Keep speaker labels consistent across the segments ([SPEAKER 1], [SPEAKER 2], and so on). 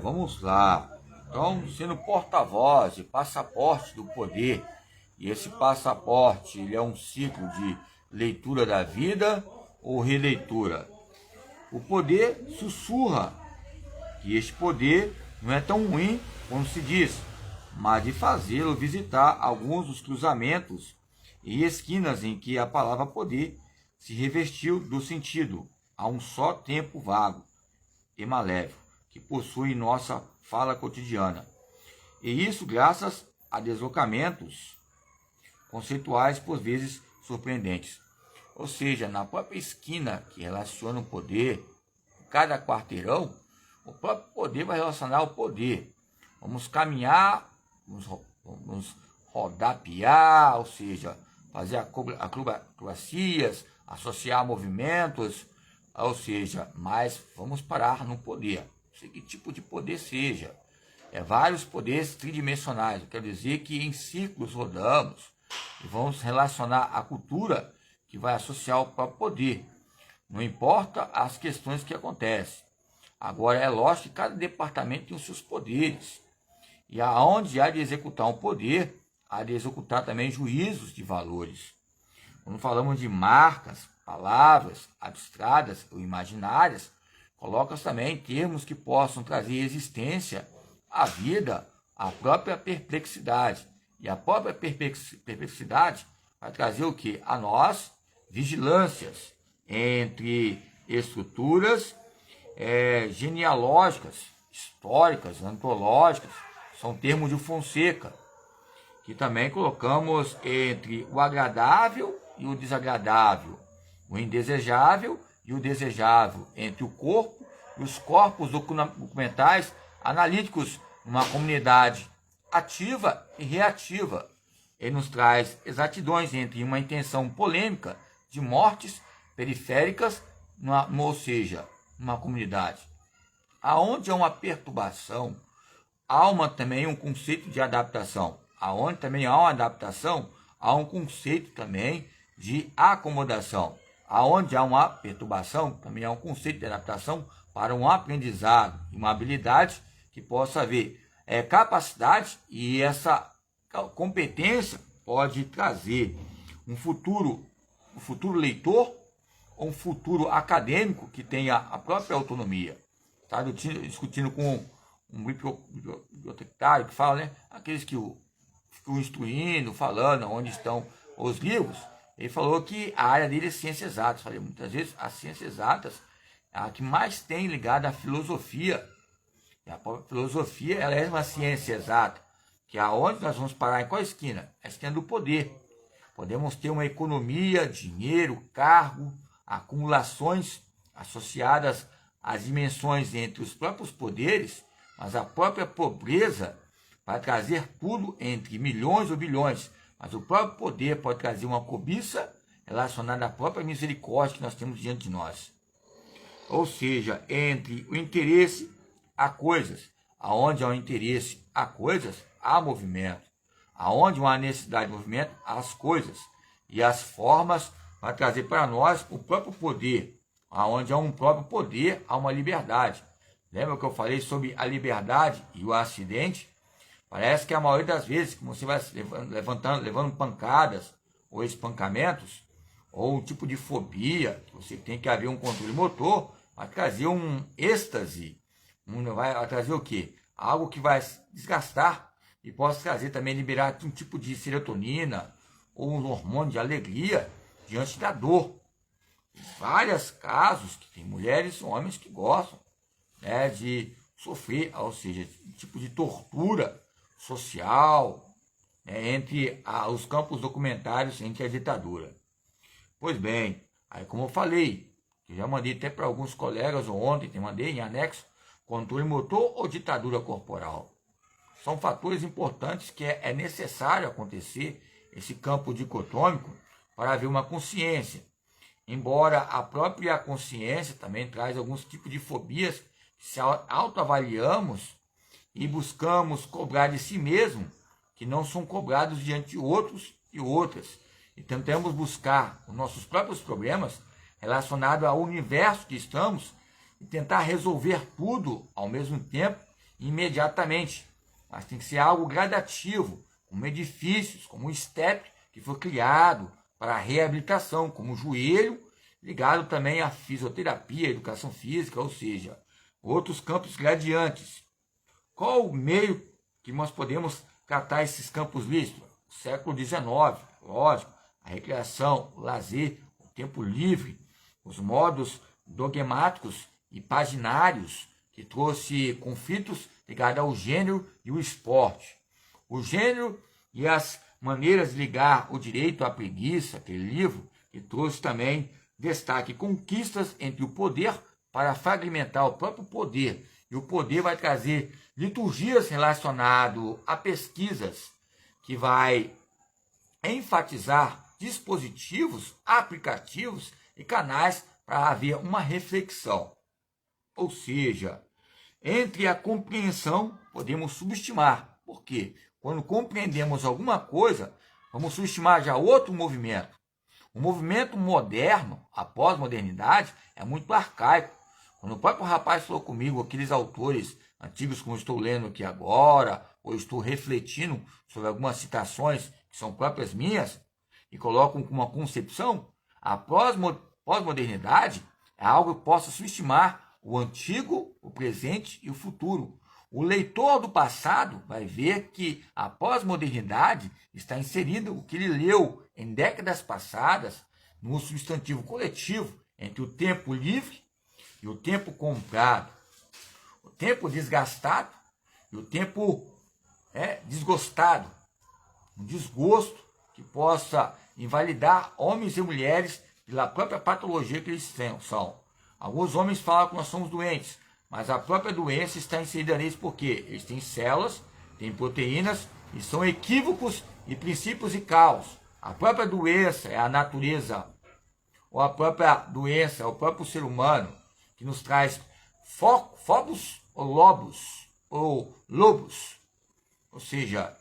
[SPEAKER 1] Vamos lá. Então, sendo porta-voz e passaporte do poder, e esse passaporte ele é um ciclo de leitura da vida ou releitura. O poder sussurra que este poder não é tão ruim como se diz, mas de fazê-lo visitar alguns dos cruzamentos e esquinas em que a palavra poder se revestiu do sentido a um só tempo vago e maléfico que possui nossa fala cotidiana. E isso graças a deslocamentos conceituais por vezes surpreendentes. Ou seja, na própria esquina que relaciona o poder, cada quarteirão, o próprio poder vai relacionar o poder. Vamos caminhar, vamos rodapiar, ou seja, fazer acrobacias, associar movimentos, ou seja, mas vamos parar no poder. Não sei que tipo de poder seja. Vários poderes tridimensionais. Quer dizer que em círculos rodamos e vamos relacionar a cultura que vai associar o próprio poder. Não importa as questões que acontecem. Agora é lógico que cada departamento tem os seus poderes. E aonde há de executar um poder, há de executar também juízos de valores. Quando falamos de marcas, palavras abstratas ou imaginárias, coloca-se também termos que possam trazer existência à vida, à própria perplexidade. E a própria perplexidade vai trazer o que? A nós, vigilâncias entre estruturas genealógicas, históricas, antológicas, são termos de Fonseca, que também colocamos entre o agradável e o desagradável, o indesejável e o desejável, entre o corpo e os corpos documentais analíticos numa comunidade ativa e reativa. Ele nos traz exatidões entre uma intenção polêmica de mortes periféricas, ou seja, numa comunidade. Aonde há uma perturbação, há também um conceito de adaptação. Aonde também há uma adaptação, há um conceito também de acomodação. Aonde há uma perturbação, também há um conceito de adaptação para um aprendizado, uma habilidade que possa haver capacidade, e essa competência pode trazer um futuro leitor ou um futuro acadêmico que tenha a própria autonomia. Está discutindo com um bibliotecário que fala, né? Aqueles que ficam instruindo, falando onde estão os livros. Ele falou que a área dele é ciências exatas. Falei, muitas vezes as ciências exatas é a que mais tem ligada à filosofia. E a própria filosofia ela é uma ciência exata, que é aonde nós vamos parar, em qual esquina? A esquina do poder. Podemos ter uma economia, dinheiro, cargo, acumulações associadas às dimensões entre os próprios poderes, mas a própria pobreza vai trazer tudo entre milhões ou bilhões. Mas o próprio poder pode trazer uma cobiça relacionada à própria misericórdia que nós temos diante de nós. Ou seja, entre o interesse a coisas, aonde há um interesse a coisas, há movimento. Aonde há uma necessidade de movimento, há as coisas. E as formas vai trazer para nós o próprio poder. Aonde há um próprio poder, há uma liberdade. Lembra que eu falei sobre a liberdade e o acidente? Parece que a maioria das vezes que você vai levando pancadas ou espancamentos, ou um tipo de fobia, que você tem que haver um controle motor, vai trazer um êxtase, vai trazer o quê? Algo que vai desgastar e pode trazer também, liberar um tipo de serotonina ou um hormônio de alegria diante da dor. Vários casos que tem mulheres e homens que gostam, né, de sofrer, ou seja, um tipo de tortura social, né, entre os campos documentários entre a ditadura. Pois bem, aí como eu falei, eu já mandei até para alguns colegas ontem, mandei em anexo, controle motor ou ditadura corporal. São fatores importantes que é necessário acontecer esse campo dicotômico para haver uma consciência. Embora a própria consciência também traz alguns tipos de fobias, se autoavaliamos e buscamos cobrar de si mesmo, que não são cobrados diante de outros e outras. E tentamos buscar os nossos próprios problemas relacionados ao universo que estamos e tentar resolver tudo ao mesmo tempo, imediatamente. Mas tem que ser algo gradativo, como edifícios, como o STEP, que foi criado para a reabilitação, como o joelho, ligado também à fisioterapia, à educação física, ou seja, outros campos gradientes. Qual o meio que nós podemos tratar esses campos lícitos? O século XIX, lógico, a recreação, o lazer, o tempo livre, os modos dogmáticos e paginários, que trouxe conflitos ligados ao gênero e o esporte. O gênero e as maneiras de ligar o direito à preguiça, aquele livro, que trouxe também destaque conquistas entre o poder para fragmentar o próprio poder. E o poder vai trazer liturgias relacionadas a pesquisas, que vai enfatizar dispositivos, aplicativos e canais para haver uma reflexão. Ou seja, entre a compreensão, podemos subestimar. Por quê? Quando compreendemos alguma coisa, vamos subestimar já outro movimento. O movimento moderno, a pós-modernidade, é muito arcaico. Quando o próprio rapaz falou comigo, aqueles autores antigos como estou lendo aqui agora, ou estou refletindo sobre algumas citações que são próprias minhas, e colocam como uma concepção, a pós-modernidade é algo que possa subestimar o antigo, o presente e o futuro. O leitor do passado vai ver que a pós-modernidade está inserida o que ele leu em décadas passadas no substantivo coletivo entre o tempo livre e o tempo comprado, o tempo desgastado e o tempo desgostado, um desgosto que possa invalidar homens e mulheres pela própria patologia que eles são. Alguns homens falam que nós somos doentes, mas a própria doença está inserida neles porque eles têm células, têm proteínas e são equívocos e princípios e caos. A própria doença é a natureza, ou a própria doença é o próprio ser humano, que nos traz focos ou lobos, ou seja,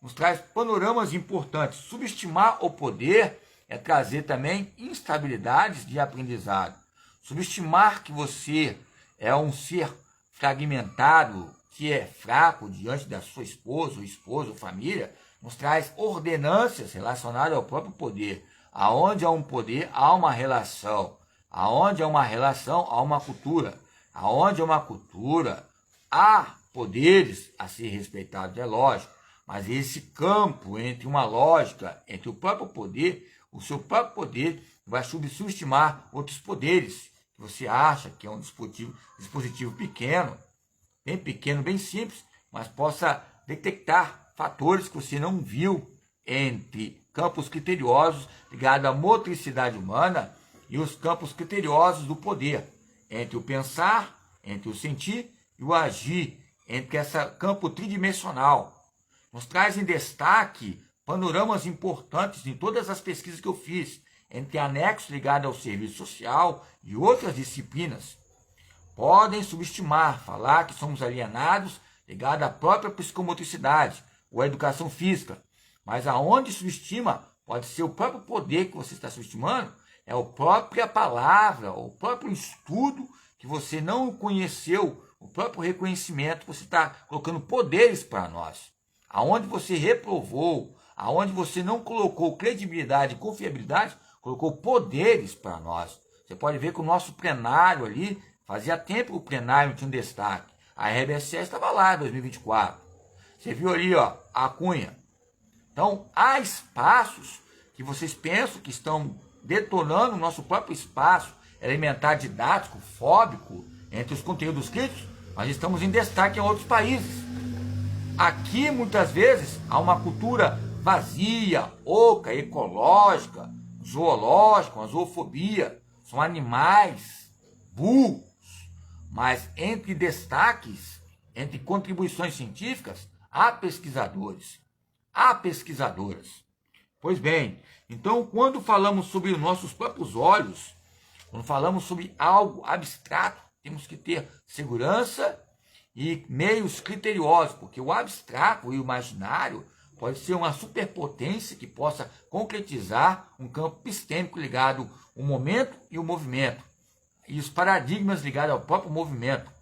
[SPEAKER 1] nos traz panoramas importantes. Subestimar o poder é trazer também instabilidades de aprendizado. Subestimar que você é um ser fragmentado, que é fraco diante da sua esposa, ou esposo, ou família, nos traz ordenâncias relacionadas ao próprio poder. Aonde há um poder, há uma relação. Aonde há uma relação, há uma cultura. Aonde há uma cultura, há poderes a ser respeitados, é lógico. Mas esse campo entre uma lógica, entre o próprio poder, o seu próprio poder vai subestimar outros poderes. Que você acha que é um dispositivo pequeno, bem simples, mas possa detectar fatores que você não viu entre campos criteriosos ligados à motricidade humana e os campos criteriosos do poder, entre o pensar, entre o sentir e o agir, entre esse campo tridimensional. Nos traz em destaque panoramas importantes em todas as pesquisas que eu fiz, entre anexos ligados ao serviço social e outras disciplinas. Podem subestimar, falar que somos alienados ligados à própria psicomotricidade ou à educação física. Mas aonde subestima pode ser o próprio poder que você está subestimando, é a própria palavra, o próprio estudo que você não conheceu, o próprio reconhecimento que você está colocando poderes para nós. Aonde você reprovou, aonde você não colocou credibilidade e confiabilidade, colocou poderes para nós. Você pode ver que o nosso plenário ali, fazia tempo que o plenário não tinha um destaque. A RBSE estava lá em 2024. Você viu ali, ó, a Cunha. Então, há espaços que vocês pensam que estão detonando o nosso próprio espaço elementar didático, fóbico, entre os conteúdos críticos, mas estamos em destaque em outros países. Aqui, muitas vezes, há uma cultura vazia, oca, ecológica, zoológica, uma zoofobia. São animais burros. Mas entre destaques, entre contribuições científicas, há pesquisadores, há pesquisadoras. Pois bem, então quando falamos sobre os nossos próprios olhos, quando falamos sobre algo abstrato, temos que ter segurança e meios criteriosos, porque o abstrato e o imaginário pode ser uma superpotência que possa concretizar um campo epistêmico ligado ao momento e ao movimento. e os paradigmas ligados ao próprio movimento.